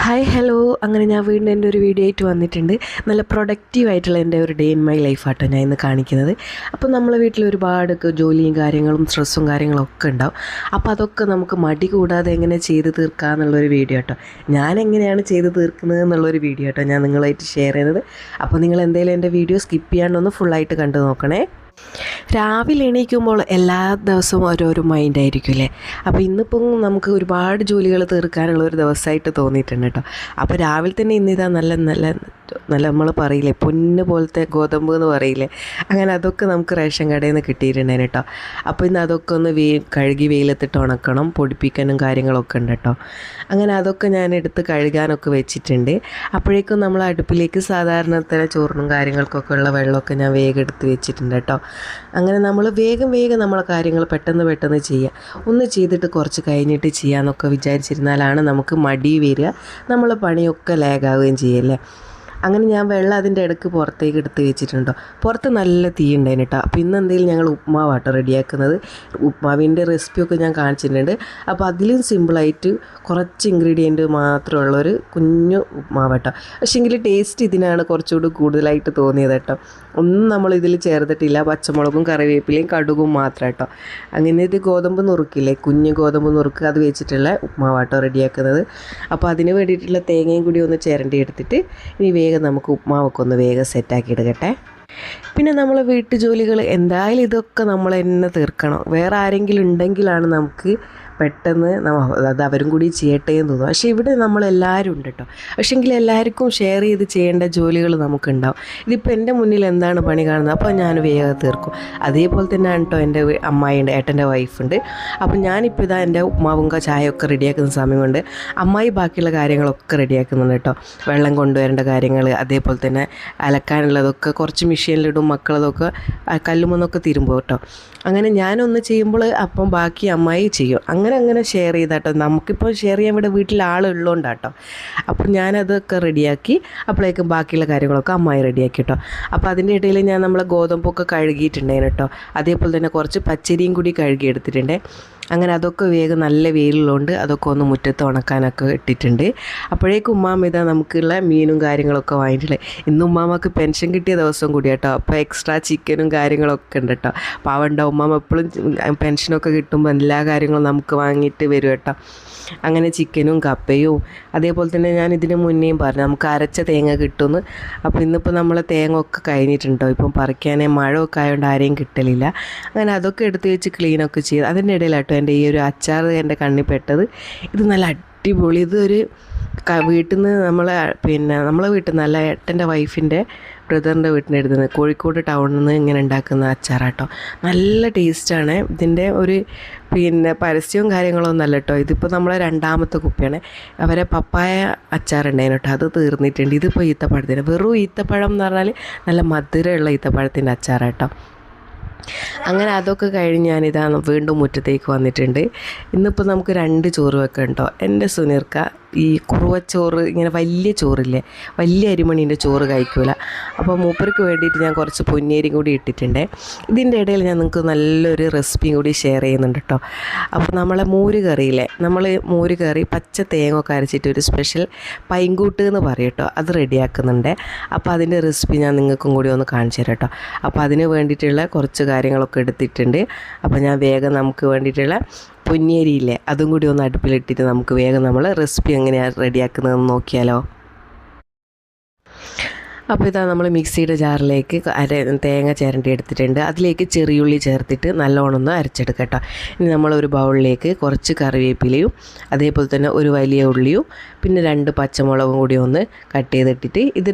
Hi hello, അങ്ങനെ ഞാൻ വീണ്ടും എൻ്റെ ഒരു വീഡിയോ ആയിട്ട് വന്നിട്ടുണ്ട്. നല്ല പ്രൊഡക്റ്റീവായിട്ടുള്ള എൻ്റെ ഒരു ഡേ ഇൻ മൈ ലൈഫാട്ടോ ഞാൻ ഇന്ന് കാണിക്കുന്നത്. അപ്പോൾ നമ്മളെ വീട്ടിൽ ഒരുപാട് ജോലിയും കാര്യങ്ങളും സ്ട്രെസ്സും കാര്യങ്ങളും ഒക്കെ ഉണ്ടാവും. അപ്പോൾ അതൊക്കെ നമുക്ക് മടി കൂടാതെ എങ്ങനെ ചെയ്ത് തീർക്കുക എന്നുള്ളൊരു വീഡിയോ കേട്ടോ. ഞാൻ എങ്ങനെയാണ് ചെയ്ത് തീർക്കുന്നത് എന്നുള്ളൊരു വീഡിയോ കേട്ടോ ഞാൻ നിങ്ങളായിട്ട് ഷെയർ ചെയ്യുന്നത്. അപ്പോൾ നിങ്ങൾ എന്തെങ്കിലും എൻ്റെ വീഡിയോ സ്കിപ്പ് ചെയ്യാണ്ടൊന്ന് ഫുള്ളായിട്ട് കണ്ടു നോക്കണേ. രാവിലെ എണീക്കുമ്പോൾ എല്ലാ ദിവസവും ഓരോരോ മൈൻഡായിരിക്കും അല്ലേ. അപ്പോൾ ഇന്നിപ്പം നമുക്ക് ഒരുപാട് ജോലികൾ തീർക്കാനുള്ള ഒരു ദിവസമായിട്ട് തോന്നിയിട്ടുണ്ട് കേട്ടോ. അപ്പോൾ രാവിലെ തന്നെ ഇന്നിതാ നല്ല നല്ല നല്ല നമ്മൾ പറയില്ലേ പൊന്ന് പോലത്തെ ഗോതമ്പ് എന്ന് പറയില്ലേ, അങ്ങനെ അതൊക്കെ നമുക്ക് റേഷൻ കടയിൽ നിന്ന് കിട്ടിയിട്ടുണ്ടായിരുന്നു കേട്ടോ. അപ്പോൾ ഇന്ന് അതൊക്കെ ഒന്ന് കഴുകി വെയിലത്തിട്ട് ഉണക്കണം, പൊടിപ്പിക്കാനും കാര്യങ്ങളൊക്കെ ഉണ്ട് കേട്ടോ. അങ്ങനെ അതൊക്കെ ഞാൻ എടുത്ത് കഴുകാനൊക്കെ വെച്ചിട്ടുണ്ട്. അപ്പോഴേക്കും നമ്മൾ അടുപ്പിലേക്ക് സാധാരണ തന്നെ ചോറിനും കാര്യങ്ങൾക്കൊക്കെ ഉള്ള വെള്ളമൊക്കെ ഞാൻ വേഗം എടുത്ത് വെച്ചിട്ടുണ്ട് കേട്ടോ. അങ്ങനെ നമ്മൾ വേഗം നമ്മളെ കാര്യങ്ങൾ പെട്ടെന്ന് ചെയ്യുക. ഒന്ന് ചെയ്തിട്ട് കുറച്ച് കഴിഞ്ഞിട്ട് ചെയ്യാമെന്നൊക്കെ വിചാരിച്ചിരുന്നാലാണ് നമുക്ക് മടി വരിക, നമ്മളെ പണിയൊക്കെ ലാഗാവുകയും ചെയ്യല്ലേ. അങ്ങനെ ഞാൻ വെള്ളം അതിൻ്റെ ഇടയ്ക്ക് പുറത്തേക്ക് എടുത്ത് വെച്ചിട്ടുണ്ടോ. പുറത്ത് നല്ല തീ ഉണ്ടായിരുന്നു കേട്ടോ. അപ്പോൾ ഇന്ന് എന്തെങ്കിലും ഞങ്ങൾ ഉപ്മാവാട്ടോ റെഡിയാക്കുന്നത്. ഉപ്മാവിൻ്റെ റെസിപ്പിയൊക്കെ ഞാൻ കാണിച്ചിട്ടുണ്ട്. അപ്പോൾ അതിലും സിമ്പിളായിട്ട് കുറച്ച് ഇൻഗ്രീഡിയൻറ്റ് മാത്രമുള്ളൊരു കുഞ്ഞു ഉപ്മാവ് കേട്ടോ. പക്ഷേങ്കിൽ ടേസ്റ്റ് ഇതിനാണ് കുറച്ചുകൂടി കൂടുതലായിട്ട് തോന്നിയത് കേട്ടോ. ഒന്നും നമ്മൾ ഇതിൽ ചേർത്തിട്ടില്ല, പച്ചമുളകും കറിവേപ്പിലയും കടുകും മാത്രം കേട്ടോ. അങ്ങനെ ഇത് ഗോതമ്പ് നുറുക്കില്ലേ, കുഞ്ഞ് ഗോതമ്പ് നുറുക്ക്, അത് വെച്ചിട്ടുള്ള ഉപ്മാവാട്ടോ റെഡിയാക്കുന്നത്. അപ്പോൾ അതിന് വേണ്ടിയിട്ടുള്ള തേങ്ങയും കൂടി ഒന്ന് ചിരണ്ടി എടുത്തിട്ട് ഇനി വേഗം നമുക്ക് ഉപ്മാവൊക്കെ ഒന്ന് വേഗം സെറ്റാക്കി എടുക്കട്ടെ. പിന്നെ നമ്മൾ വീട്ടു ജോലികൾ എന്തായാലും ഇതൊക്കെ നമ്മൾ തന്നെ തീർക്കണം. വേറെ ആരെങ്കിലും ഉണ്ടെങ്കിലാണ് നമുക്ക് പെട്ടെന്ന് അത് അവരും കൂടി ചെയ്യട്ടെ എന്ന് തോന്നും. പക്ഷേ ഇവിടെ നമ്മളെല്ലാവരും ഉണ്ട് കേട്ടോ. പക്ഷേങ്കിൽ എല്ലാവർക്കും ഷെയർ ചെയ്ത് ചെയ്യേണ്ട ജോലികൾ നമുക്കുണ്ടാവും. ഇതിപ്പോൾ എൻ്റെ മുന്നിൽ എന്താണ് പണി കാണുന്നത്, അപ്പോൾ ഞാൻ വേഗം തീർക്കും. അതേപോലെ തന്നെയാണ് കേട്ടോ എൻ്റെ അമ്മായിയുണ്ട്, ഏട്ടൻ്റെ വൈഫുണ്ട്. അപ്പോൾ ഞാനിപ്പോൾ ഇതാ എൻ്റെ ഉപ്മാവും ചായയൊക്കെ റെഡിയാക്കുന്ന സമയം കൊണ്ട് അമ്മായി ബാക്കിയുള്ള കാര്യങ്ങളൊക്കെ റെഡിയാക്കുന്നുണ്ട് കേട്ടോ. വെള്ളം കൊണ്ടുവരേണ്ട കാര്യങ്ങൾ, അതേപോലെ തന്നെ അലക്കാനുള്ളതൊക്കെ കുറച്ച് മെഷീനിലിടും, മക്കളതൊക്കെ കല്ലുമൊന്നൊക്കെ തിരുമ്പോൾ കേട്ടോ. അങ്ങനെ ഞാനൊന്ന് ചെയ്യുമ്പോൾ അപ്പം ബാക്കി അമ്മായി ചെയ്യും. അങ്ങനെ ഷെയർ ചെയ്താട്ടോ. നമുക്കിപ്പോൾ ഷെയർ ചെയ്യാൻ ഇവിടെ വീട്ടിൽ ആളുള്ളതുകൊണ്ടാട്ടോ. അപ്പോൾ ഞാനതൊക്കെ റെഡിയാക്കി അപ്പോഴേക്കും ബാക്കിയുള്ള കാര്യങ്ങളൊക്കെ അമ്മായി റെഡിയാക്കി കേട്ടോ. അപ്പോൾ അതിൻ്റെ ഇടയിൽ ഞാൻ നമ്മളെ ഗോതമ്പൊക്കെ കഴുകിയിട്ടുണ്ടായിരുന്നു കേട്ടോ. അതേപോലെ തന്നെ കുറച്ച് പച്ചരിയും കൂടി കഴുകി എടുത്തിട്ടുണ്ട്. അങ്ങനെ അതൊക്കെ വേഗം നല്ല വെയിലുള്ളതുകൊണ്ട് അതൊക്കെ ഒന്ന് മുറ്റത്ത് ഉണക്കാനൊക്കെ ഇട്ടിട്ടുണ്ട്. അപ്പോഴേക്കും ഉമ്മാമ ഇതാ നമുക്കുള്ള മീനും കാര്യങ്ങളൊക്കെ വാങ്ങിയിട്ടില്ലേ. ഇന്ന് ഉമ്മാമക്ക് പെൻഷൻ കിട്ടിയ ദിവസം കൂടി കേട്ടോ. അപ്പോൾ എക്സ്ട്രാ ചിക്കനും കാര്യങ്ങളൊക്കെ ഉണ്ട് കേട്ടോ. പാവണ്ട ഉമ്മാമ എപ്പോഴും പെൻഷനൊക്കെ കിട്ടുമ്പോൾ എല്ലാ കാര്യങ്ങളും നമുക്ക് വാങ്ങിയിട്ട് വരും കേട്ടോ. അങ്ങനെ ചിക്കനും കപ്പയും അതേപോലെ തന്നെ ഞാൻ ഇതിന് മുന്നേയും പറഞ്ഞു നമുക്ക് അരച്ച തേങ്ങ കിട്ടുമെന്ന്. അപ്പോൾ ഇന്നിപ്പോൾ നമ്മളെ തേങ്ങ ഒക്കെ കഴിഞ്ഞിട്ടുണ്ടോ. ഇപ്പം പറിക്കാനേ മഴയൊക്കെ ആയതുകൊണ്ട് ആരെയും കിട്ടലില്ല. അങ്ങനെ അതൊക്കെ എടുത്ത് വെച്ച് ക്ലീനൊക്കെ ചെയ്ത് അതിൻ്റെ ഇടയിലാട്ടോ എൻ്റെ ഈ ഒരു അച്ചാർ എൻ്റെ കണ്ണിൽ പെട്ടത്. ഇത് നല്ല അടിപൊളി, ഇതൊരു വീട്ടിൽ നിന്ന് നമ്മളെ വീട്ടിൽ നിന്ന് അല്ല, ഏട്ടൻ്റെ വൈഫിൻ്റെ ബ്രദറിൻ്റെ വീട്ടിൽ നിന്ന് എടുക്കുന്നത്, കോഴിക്കോട് ടൗണിൽ നിന്ന് ഇങ്ങനെ ഉണ്ടാക്കുന്ന അച്ചാറാട്ടോ. നല്ല ടേസ്റ്റാണ്. ഇതിൻ്റെ ഒരു പരസ്യവും കാര്യങ്ങളൊന്നും അല്ല കേട്ടോ. ഇതിപ്പോൾ നമ്മളെ രണ്ടാമത്തെ കുപ്പിയാണ്. അവരെ പപ്പായ അച്ചാറുണ്ടായിരുന്നു കേട്ടോ, അത് തീർന്നിട്ടുണ്ട്. ഇതിപ്പോൾ ഈത്തപ്പഴത്തിൻ്റെ, വെറും ഈത്തപ്പഴം എന്ന് പറഞ്ഞാൽ നല്ല മധുരമുള്ള ഈത്തപ്പഴത്തിൻ്റെ അച്ചാറാട്ടോ. അങ്ങനെ അതൊക്കെ കഴിഞ്ഞ് ഞാനിതാ വീണ്ടും മുറ്റത്തേക്ക് വന്നിട്ടുണ്ട്. ഇന്നിപ്പോൾ നമുക്ക് 2 ചോറ് വെക്കാം കേട്ടോ. എൻ്റെ സുനീർക്ക ഈ കുറുവച്ചോറ്, ഇങ്ങനെ വലിയ ചോറില്ലേ, വലിയ അരിമണീൻ്റെ ചോറ് കഴിക്കൂല. അപ്പോൾ മൂപ്പർക്ക് വേണ്ടിയിട്ട് ഞാൻ കുറച്ച് പൊന്നിയരി കൂടി ഇട്ടിട്ടുണ്ട്. ഇതിൻ്റെ ഇടയിൽ ഞാൻ നിങ്ങൾക്ക് നല്ലൊരു റെസിപ്പിയും കൂടി ഷെയർ ചെയ്യുന്നുണ്ട് കേട്ടോ. അപ്പോൾ നമ്മളെ മോര് കറിയില്ലേ, നമ്മൾ മോര് കറി പച്ച തേങ്ങ ഒക്കെ അരച്ചിട്ട് ഒരു സ്പെഷ്യൽ പൈങ്കൂട്ട് എന്ന് പറയും കേട്ടോ, അത് റെഡിയാക്കുന്നുണ്ട്. അപ്പോൾ അതിൻ്റെ റെസിപ്പി ഞാൻ നിങ്ങൾക്കും കൂടി ഒന്ന് കാണിച്ചു തരാം കേട്ടോ. അപ്പോൾ അതിന് വേണ്ടിയിട്ടുള്ള കുറച്ച് കാര്യങ്ങളൊക്കെ എടുത്തിട്ടുണ്ട്. അപ്പോൾ ഞാൻ വേഗം നമുക്ക് വേണ്ടിയിട്ടുള്ള പൊന്നിയരിയില്ലേ അതും കൂടി ഒന്ന് അടുപ്പിലിട്ടിട്ട് നമുക്ക് വേഗം നമ്മൾ റെസിപ്പി എങ്ങനെയാണ് റെഡിയാക്കുന്നതെന്ന് നോക്കിയാലോ. അപ്പോൾ ഇതാ നമ്മൾ മിക്സിയുടെ ജാറിലേക്ക് തേങ്ങ ചിരണ്ടി എടുത്തിട്ടുണ്ട്. അതിലേക്ക് ചെറിയുള്ളി ചേർത്തിട്ട് നല്ലോണം ഒന്ന് അരച്ചെടുക്കാം കേട്ടോ. ഇനി നമ്മളൊരു ബൗളിലേക്ക് കുറച്ച് കറിവേപ്പിലയും അതേപോലെ തന്നെ ഒരു വലിയ ഉള്ളിയും പിന്നെ 2 പച്ചമുളകും കൂടി ഒന്ന് കട്ട് ചെയ്തിട്ടിട്ട്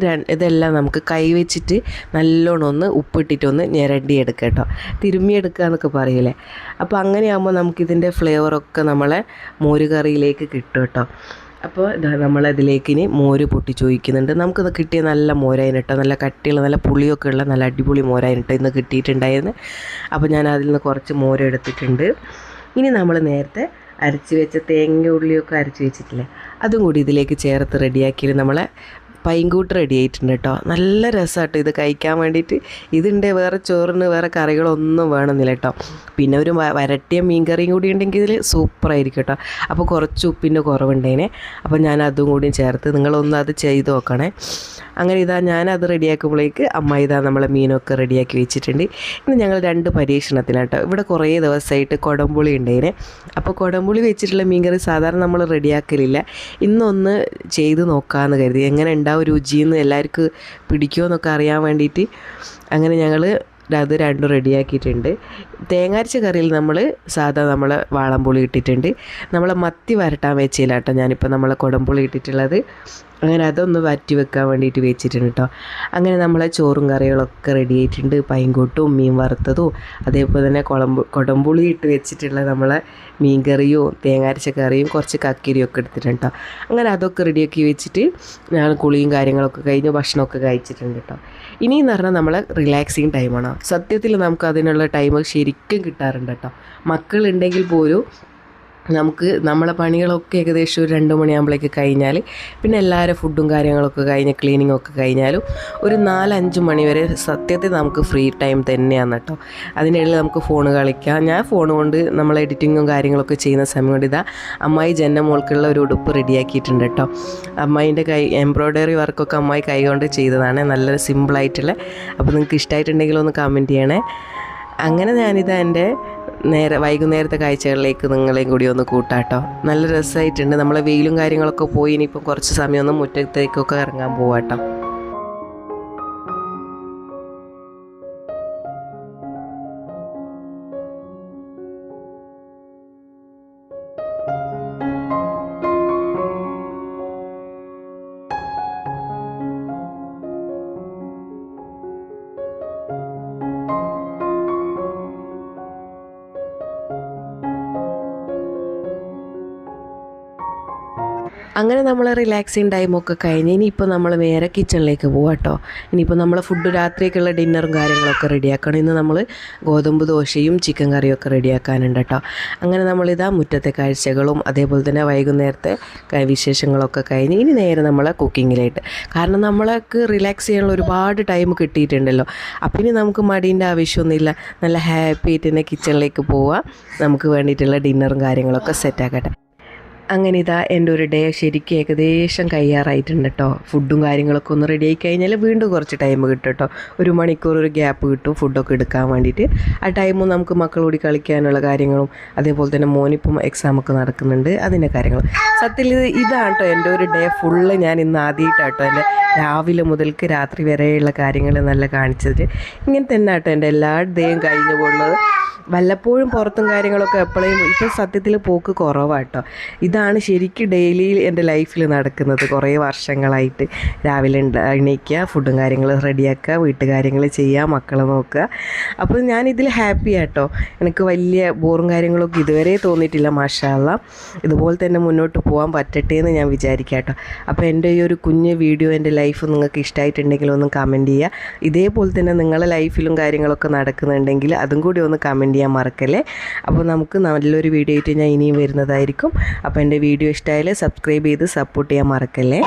ഇതെല്ലാം നമുക്ക് കൈവച്ചിട്ട് നല്ലോണം ഒന്ന് ഉപ്പിട്ടിട്ടൊന്ന് ഞെരണ്ടിയെടുക്കാം കേട്ടോ. തിരുമ്മിയെടുക്കുക എന്നൊക്കെ പറയില്ലേ. അപ്പോൾ അങ്ങനെയാകുമ്പോൾ നമുക്കിതിൻ്റെ ഫ്ലേവറൊക്കെ നമ്മളെ മോര് കറിയിലേക്ക് കിട്ടും കേട്ടോ. അപ്പോൾ നമ്മളതിലേക്ക് ഇനി മോര് പൊട്ടിച്ച് ഒഴിക്കുന്നുണ്ട്. നമുക്കിത് കിട്ടിയ നല്ല മോരായിരുന്നു കേട്ടോ, നല്ല കട്ടിയുള്ള നല്ല പുളിയൊക്കെ ഉള്ള നല്ല അടിപൊളി മോരായിരുന്നു കേട്ടോ ഇന്ന് കിട്ടിയിട്ടുണ്ടായിരുന്നു. അപ്പോൾ ഞാൻ അതിൽ നിന്ന് കുറച്ച് മോരെടുത്തിട്ടുണ്ട്. ഇനി നമ്മൾ നേരത്തെ അരച്ച് വെച്ച തേങ്ങ ഉള്ളിയൊക്കെ അരച്ച് വെച്ചിട്ടില്ലേ അതും കൂടി ഇതിലേക്ക് ചേർത്ത് റെഡിയാക്കി നമ്മളെ പൈൻകൂട്ട് റെഡി ആയിട്ടുണ്ട് കേട്ടോ. നല്ല രസമാട്ടോ ഇത് കഴിക്കാൻ വേണ്ടിയിട്ട്. ഇതിൻ്റെ വേറെ ചോറിന് വേറെ കറികളൊന്നും വേണമെന്നില്ല കേട്ടോ. പിന്നെ ഒരു വരട്ടിയ മീൻ കറിയും കൂടി ഉണ്ടെങ്കിൽ ഇതിൽ സൂപ്പറായിരിക്കും കേട്ടോ. അപ്പോൾ കുറച്ച് ഉപ്പിൻ്റെ കുറവുണ്ടേനെ. അപ്പോൾ ഞാൻ അതും കൂടി ചേർത്ത് നിങ്ങളൊന്ന് അത് ചെയ്ത് നോക്കണേ. അങ്ങനെ ഇതാ ഞാനത് റെഡിയാക്കുമ്പോഴേക്ക് അമ്മ ഇതാ നമ്മളെ മീനൊക്കെ റെഡിയാക്കി വെച്ചിട്ടുണ്ട്. ഇന്ന് ഞങ്ങൾ 2 പരീക്ഷണത്തിനാട്ടോ. ഇവിടെ കുറേ ദിവസമായിട്ട് കുടംപുളി ഉണ്ടേനെ. അപ്പോൾ കുടംപുളി വെച്ചിട്ടുള്ള മീൻ കറി സാധാരണ നമ്മൾ റെഡിയാക്കലില്ല. ഇന്നൊന്ന് ചെയ്ത് നോക്കാമെന്ന് കരുതി. എങ്ങനെ ഉണ്ടാവും രുചിയെന്ന് എല്ലാവർക്കും പിടിക്കുമോ എന്നൊക്കെ അറിയാൻ വേണ്ടിയിട്ട് അങ്ങനെ ഞങ്ങൾ അത് 2 റെഡിയാക്കിയിട്ടുണ്ട്. തേങ്ങാരച്ച കറിയിൽ നമ്മൾ സാധാ നമ്മൾ വാളംപുളി ഇട്ടിട്ടുണ്ട്. നമ്മൾ മത്തി വരട്ടാൻ വെച്ചില്ല കേട്ടോ ഞാനിപ്പോൾ നമ്മൾ കുടംപുളി ഇട്ടിട്ടുള്ളത്. അങ്ങനെ അതൊന്ന് വറ്റി വെക്കാൻ വേണ്ടിയിട്ട് വെച്ചിട്ടുണ്ട് കേട്ടോ. അങ്ങനെ നമ്മളെ ചോറും കറികളൊക്കെ റെഡി ആയിട്ടുണ്ട്. പൈൻകൂട്ടും മീൻ വറുത്തതും അതേപോലെ തന്നെ കുടംപുളി ഇട്ട് വെച്ചിട്ടുള്ള നമ്മളെ മീൻ കറിയും തേങ്ങാരച്ച കറിയും കുറച്ച് കക്കിരിയും ഒക്കെ എടുത്തിട്ടുണ്ട് കേട്ടോ. അങ്ങനെ അതൊക്കെ റെഡിയാക്കി വെച്ചിട്ട് ഞാൻ കുളിയും കാര്യങ്ങളൊക്കെ കഴിഞ്ഞ് ഭക്ഷണമൊക്കെ കഴിച്ചിട്ടുണ്ട് കേട്ടോ. ഇനിയെന്ന് പറഞ്ഞാൽ നമ്മളെ റിലാക്സിങ് ടൈമാണ്. സത്യത്തിൽ നമുക്ക് അതിനുള്ള ടൈം ശരിക്കും കിട്ടാറുണ്ട് കേട്ടോ. മക്കളുണ്ടെങ്കിൽ പോലും നമുക്ക് നമ്മളെ പണികളൊക്കെ ഏകദേശം ഒരു 2 മണിയാകുമ്പോഴേക്ക് കഴിഞ്ഞാൽ പിന്നെ എല്ലാവരും ഫുഡും കാര്യങ്ങളൊക്കെ കഴിഞ്ഞ് ക്ലീനിങ്ങൊക്കെ കഴിഞ്ഞാലും ഒരു 4-5 മണി വരെ സത്യത്തിൽ നമുക്ക് ഫ്രീ ടൈം തന്നെയാണ് കേട്ടോ. അതിനിടയിൽ നമുക്ക് ഫോൺ കളിക്കാം. ഞാൻ ഫോൺ കൊണ്ട് നമ്മൾ എഡിറ്റിങ്ങും കാര്യങ്ങളൊക്കെ ചെയ്യുന്ന സമയം കൊണ്ട് ഇതാ അമ്മായി ജന്ന മോൾക്കുള്ള ഒരു ഉടുപ്പ് റെഡിയാക്കിയിട്ടുണ്ട് കേട്ടോ. അമ്മായിൻ്റെ എംബ്രോയ്ഡറി വർക്കൊക്കെ അമ്മായി കൈ കൊണ്ട് ചെയ്തതാണ്. നല്ല സിമ്പിളായിട്ടുള്ള. അപ്പോൾ നിങ്ങൾക്ക് ഇഷ്ടമായിട്ടുണ്ടെങ്കിൽ ഒന്ന് കമൻറ്റ് ചെയ്യണേ. അങ്ങനെ ഞാനിതാ എൻ്റെ വൈകുന്നേരത്തെ കാഴ്ചകളിലേക്ക് നിങ്ങളെയും കൂടി ഒന്ന് കൂട്ടാട്ടോ. നല്ല രസമായിട്ടുണ്ട്. നമ്മളെ വെയിലും കാര്യങ്ങളൊക്കെ പോയി ഇനിയിപ്പം കുറച്ച് സമയം ഒന്ന് മുറ്റത്തേക്കൊക്കെ ഇറങ്ങാൻ പോവാട്ടോ. അങ്ങനെ നമ്മൾ റിലാക്സിങ് ടൈമൊക്കെ കഴിഞ്ഞ് ഇനിയിപ്പോൾ നമ്മൾ നേരെ കിച്ചണിലേക്ക് പോകാം കേട്ടോ. ഇനിയിപ്പോൾ നമ്മൾ ഫുഡ് രാത്രിയൊക്കെയുള്ള ഡിന്നറും കാര്യങ്ങളൊക്കെ റെഡിയാക്കണം. ഇന്ന് നമ്മൾ ഗോതമ്പ് ദോശയും ചിക്കൻ കറിയൊക്കെ റെഡിയാക്കാനുണ്ട് കേട്ടോ. അങ്ങനെ നമ്മളിതാ മുറ്റത്തെ കാഴ്ചകളും അതേപോലെ തന്നെ വൈകുന്നേരത്തെ വിശേഷങ്ങളൊക്കെ കഴിഞ്ഞ് ഇനി നേരെ നമ്മളെ കുക്കിങ്ങിലായിട്ട്. കാരണം നമ്മൾക്ക് റിലാക്സ് ചെയ്യാനുള്ള ഒരുപാട് ടൈം കിട്ടിയിട്ടുണ്ടല്ലോ. അപ്പം ഇനി നമുക്ക് മടീൻ്റെ ആവശ്യമൊന്നുമില്ല. നല്ല ഹാപ്പി ആയിട്ട് തന്നെ കിച്ചണിലേക്ക് പോവാം. നമുക്ക് വേണ്ടിയിട്ടുള്ള ഡിന്നറും കാര്യങ്ങളൊക്കെ സെറ്റാക്കട്ടെ. അങ്ങനെ ഇതാ എൻ്റെ ഒരു ഡേ ശരിക്കും ഏകദേശം കഴിയാറായിട്ടുണ്ട് കേട്ടോ. ഫുഡും കാര്യങ്ങളൊക്കെ ഒന്ന് റെഡി ആയി കഴിഞ്ഞാൽ വീണ്ടും കുറച്ച് ടൈം കിട്ടും കേട്ടോ. 1 മണിക്കൂർ ഒരു ഗ്യാപ്പ് കിട്ടും ഫുഡൊക്കെ എടുക്കാൻ വേണ്ടിയിട്ട്. ആ ടൈമും നമുക്ക് മക്കളോട് കളിക്കാനുള്ള കാര്യങ്ങളും അതേപോലെ തന്നെ മോനിപ്പം എക്സാമൊക്കെ നടക്കുന്നുണ്ട് അതിൻ്റെ കാര്യങ്ങളും. സത്യത്തിൽ ഇതാണ് കേട്ടോ എൻ്റെ ഒരു ഡേ ഫുള്ള്. ഞാൻ ഇന്ന് ആദ്യമായിട്ടാട്ടോ എൻ്റെ രാവിലെ മുതൽക്ക് രാത്രി വരെയുള്ള കാര്യങ്ങൾ നല്ല കാണിച്ചത്. ഇങ്ങനെ തന്നെ കേട്ടോ എൻ്റെ എല്ലാ ഡേയും കഴിഞ്ഞു പോകുന്നത്. വല്ലപ്പോഴും പുറത്തും കാര്യങ്ങളൊക്കെ എപ്പോഴും ഇപ്പോൾ സത്യത്തിൽ പോക്ക് കുറവാട്ടോ. ഇതാണ് ശരിക്കും ഡെയിലി എൻ്റെ ലൈഫിൽ നടക്കുന്നത് കുറേ വർഷങ്ങളായിട്ട്. രാവിലെ എണീക്കുക, ഫുഡും കാര്യങ്ങൾ റെഡിയാക്കുക, വീട്ടുകാര്യങ്ങൾ ചെയ്യുക, മക്കളെ നോക്കുക. അപ്പോൾ ഞാനിതിൽ ഹാപ്പി ആട്ടോ. എനിക്ക് വലിയ ബോറും കാര്യങ്ങളൊക്കെ ഇതുവരെ തോന്നിയിട്ടില്ല. മാഷാ അല്ലാഹ് ഇതുപോലെ തന്നെ മുന്നോട്ട് പോകാൻ പറ്റട്ടെ എന്ന് ഞാൻ വിചാരിക്കാം കേട്ടോ. അപ്പോൾ എൻ്റെ ഈ ഒരു കുഞ്ഞ് വീഡിയോ എൻ്റെ ലൈഫ് നിങ്ങൾക്ക് ഇഷ്ടമായിട്ടുണ്ടെങ്കിൽ ഒന്ന് കമൻറ്റ് ചെയ്യുക. ഇതേപോലെ തന്നെ നിങ്ങളുടെ ലൈഫിലും കാര്യങ്ങളൊക്കെ നടക്കുന്നുണ്ടെങ്കിൽ അതും കൂടി ഒന്ന് കമൻറ്റ് ചെയ്യാൻ മറക്കല്ലേ. അപ്പോൾ നമുക്ക് നല്ലൊരു വീഡിയോ ആയിട്ട് ഞാൻ ഇനിയും വരുന്നതായിരിക്കും. അപ്പോൾ എൻ്റെ വീഡിയോ ഇഷ്ടമായാൽ സബ്സ്ക്രൈബ് ചെയ്ത് സപ്പോർട്ട് ചെയ്യാൻ മറക്കല്ലേ.